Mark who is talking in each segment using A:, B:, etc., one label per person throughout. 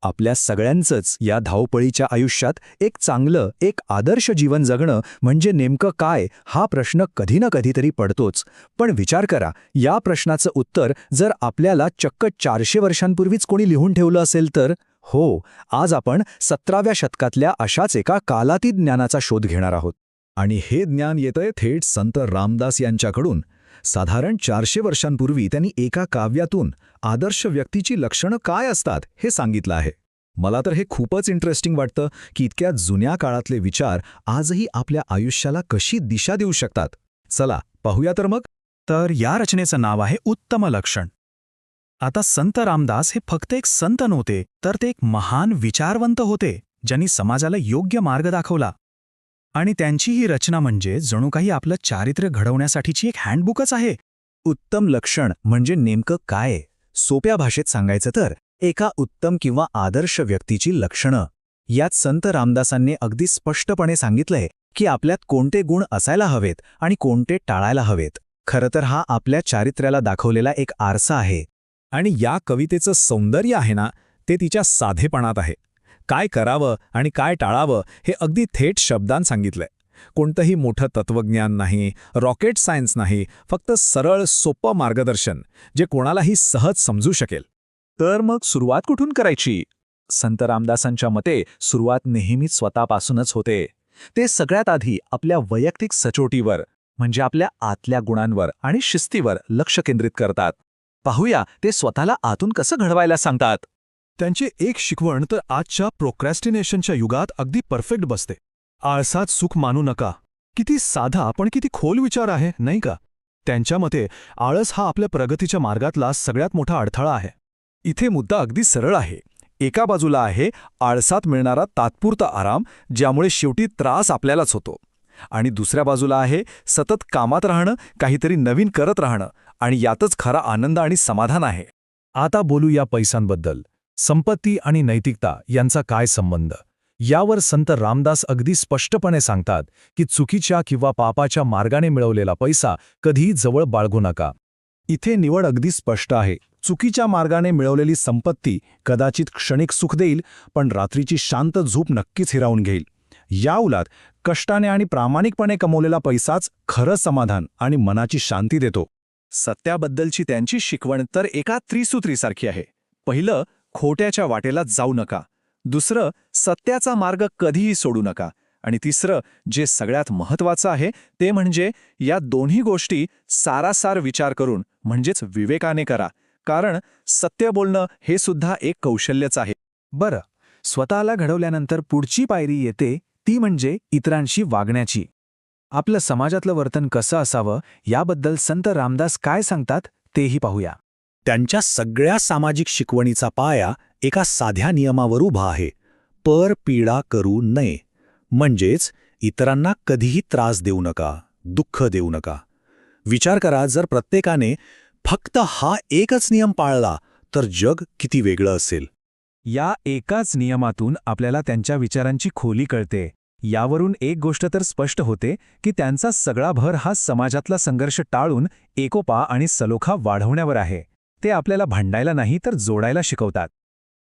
A: आपल्या सगळ्यांचंच या धावपळीच्या आयुष्यात एक चांगलं, एक आदर्श जीवन जगणं म्हणजे नेमकं काय हा प्रश्न कधी ना कधीतरी पडतोच. पण विचार करा, या प्रश्नाचं उत्तर जर आपल्याला चक्क 400 वर्षांपूर्वीच कोणी लिहून ठेवलं असेल तर? हो, आज आपण 17व्या शतकातल्या अशाच एका कालातीत ज्ञानाचा शोध घेणार आहोत.
B: आणि हे ज्ञान येतंय थेट संत रामदास यांच्याकडून. साधारण 400 वर्षांपूर्वी त्यांनी एका काव्यातून आदर्श व्यक्तीची लक्षणं काय असतात हे सांगितलं आहे. मला तर हे खूपच इंटरेस्टिंग वाटतं की इतक्या जुन्या काळातले विचार आजही आपल्या आयुष्याला कशी दिशा देऊ शकतात. चला पाहूया तर मग.
C: तर या रचनेचं नाव आहे उत्तम लक्षण. आता संत रामदास हे फक्त एक संत नव्हते, तर ते एक महान विचारवंत होते, ज्यांनी समाजाला योग्य मार्ग दाखवला. आणि त्यांची ही रचना म्हणजे जणू काही आपलं चारित्र्य घडवण्यासाठीची एक हँडबुकच आहे.
A: उत्तम लक्षण म्हणजे नेमकं काय? सोप्या भाषेत सांगायचं तर एका उत्तम किंवा आदर्श व्यक्तीची लक्षणं. यात संत रामदासांनी अगदी स्पष्टपणे सांगितलंय की आपल्यात कोणते गुण असायला हवेत आणि कोणते टाळायला हवेत. खरं तर हा आपल्या चारित्र्याला दाखवलेला एक आरसा आहे.
B: आणि या कवितेचं सौंदर्य आहे ना, ते तिच्या साधेपणात आहे. काय करावं आणि काय टाळावं हे अगदी थेट शब्दांत सांगितलंय. कोणतंही मोठं तत्वज्ञान नाही, रॉकेट सायन्स नाही, फक्त सरळ सोपं मार्गदर्शन जे कोणालाही सहज समजू शकेल.
A: तर मग सुरुवात कुठून करायची? संत रामदासांच्या मते सुरुवात नेहमीच स्वतःपासूनच होते. ते सगळ्यात आधी आपल्या वैयक्तिक सचोटीवर म्हणजे आपल्या आतल्या गुणांवर आणि शिस्तीवर लक्ष केंद्रित करतात. पाहूया ते स्वतःला आतून कसं घडवायला सांगतात.
D: त्यांची एक शिकवण तर आजच्या प्रोक्रॅस्टिनेशनच्या युगात अगदी परफेक्ट बसते. आळसात सुख मानू नका. किती साधा पण किती खोल विचार आहे, नाही का? त्यांच्या मते आळस हा आपल्या प्रगतीच्या मार्गातला सगळ्यात मोठा अडथळा आहे.
B: इथे मुद्दा अगदी सरळ आहे. एका बाजूला आहे आळसात मिळणारा तात्पुरता आराम, ज्यामुळे शेवटी त्रास आपल्यालाच होतो. आणि दुसऱ्या बाजूला आहे सतत कामात राहणं, काहीतरी नवीन करत राहणं, आणि यातच खरा आनंद आणि समाधान आहे.
D: आता बोलूया पैशांबद्दल. संपत्ती आणि नैतिकता यांचा काय संबंध? यावर संत रामदास अगदी स्पष्टपणे सांगतात की चुकीच्या किंवा पापाच्या मार्गाने मिळवलेला पैसा कधीही जवळ बाळगू नका.
B: इथे निवड अगदी स्पष्ट आहे. चुकीच्या मार्गाने मिळवलेली संपत्ती कदाचित क्षणिक सुख देईल, पण रात्रीची शांत झोप नक्कीच हिरावून घेईल. याउलट कष्टाने आणि प्रामाणिकपणे कमवलेला पैसाच खरं समाधान आणि मनाची शांती देतो.
A: सत्याबद्दलची त्यांची शिकवण तर एका त्रिसूत्रीसारखी आहे. पहिलं, खोट्याच्या वाटेला जाऊ नका. दुसरं, सत्याचा मार्ग कधीही सोडू नका. आणि तिसरं, जे सगळ्यात महत्त्वाचं आहे ते म्हणजे या दोन्ही गोष्टी सारासार विचार करून म्हणजेच विवेकाने करा. कारण सत्य बोलणं हे सुद्धा एक कौशल्यच आहे.
C: बरं, स्वतःला घडवल्यानंतर पुढची पायरी येते ती म्हणजे इतरांशी वागण्याची. आपलं समाजातलं वर्तन कसं असावं याबद्दल संत रामदास काय सांगतात तेही पाहूया.
B: त्यांच्या सगळ्या सामाजिक शिकवणीचा पाया एका साध्या नियमावर उभा आहे. पर पीडा करू नये. म्हणजेच इतरांना कधीही त्रास देऊ नका, दुःख देऊ नका. विचार करा, जर प्रत्येकाने फक्त हा एकच नियम पाळला तर जग किती वेगळं असेल.
C: या एकाच नियमातून आपल्याला त्यांच्या विचारांची खोली कळते. यावरून एक गोष्ट तर स्पष्ट होते की त्यांचा सगळा भर हा समाजातला संघर्ष टाळून एकोपा आणि सलोखा वाढवण्यावर आहे. ते आपल्याला भांडायला नाही तर जोडायला शिकवतात.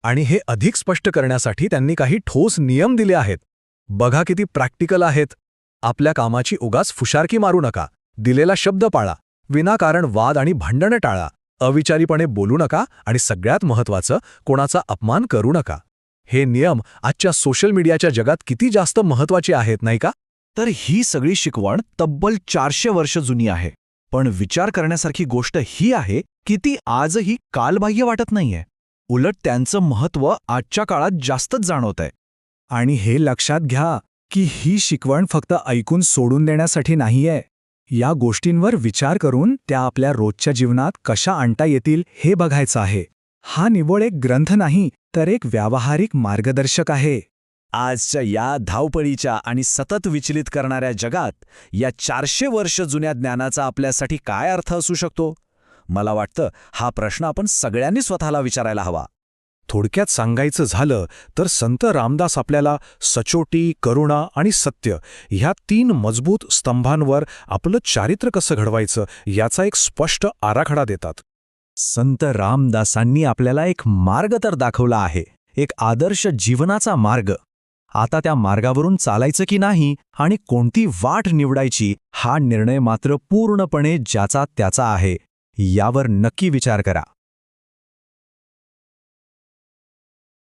D: आणि हे अधिक स्पष्ट करण्यासाठी त्यांनी काही ठोस नियम दिले आहेत. बघा किती प्रॅक्टिकल आहेत. आपल्या कामाची उगाच फुशारकी मारू नका. दिलेला शब्द पाळा. विनाकारण वाद आणि भांडणं टाळा. अविचारीपणे बोलू नका आणि सगळ्यात महत्त्वाचं, कोणाचा अपमान करू नका. हे नियम आजच्या सोशल मीडियाच्या जगात किती जास्त महत्त्वाचे आहेत, नाही का?
A: तर ही सगळी शिकवण तब्बल 400 वर्ष जुनी आहे. पण विचार करण्यासारखी गोष्ट ही आहे की ती आजही कालबाह्य वाटत नाहीये. उलट त्यांचं महत्त्व आजच्या काळात जास्तच जाणवतंय.
C: आणि हे लक्षात घ्या की ही शिकवण फक्त ऐकून सोडून देण्यासाठी नाहीये. या गोष्टींवर विचार करून त्या आपल्या रोजच्या जीवनात कशा आणता येतील हे बघायचं आहे. हा निव्वळ एक ग्रंथ नाही तर एक व्यावहारिक मार्गदर्शक आहे.
A: आजच्या या धावपळीच्या आणि सतत विचलित करणाऱ्या जगात या 400 वर्ष जुन्या ज्ञानाचा आपल्यासाठी काय अर्थ असू शकतो? मला वाटतं हा प्रश्न आपण सगळ्यांनी स्वतःला विचारायला हवा.
D: थोडक्यात सांगायचं झालं तर संत रामदास आपल्याला सचोटी, करुणा आणि सत्य ह्या 3 मजबूत स्तंभांवर आपलं चारित्र्य कसं घडवायचं याचा एक स्पष्ट आराखडा देतात.
A: संत रामदासांनी आपल्याला एक मार्ग तर दाखवला आहे,
B: एक आदर्श जीवनाचा मार्ग. आता त्या मार्गावरून चालायचं की नाही आणि कोणती वाट निवडायची हा निर्णय मात्र पूर्णपणे ज्याचा त्याचा आहे. यावर नक्की विचार करा.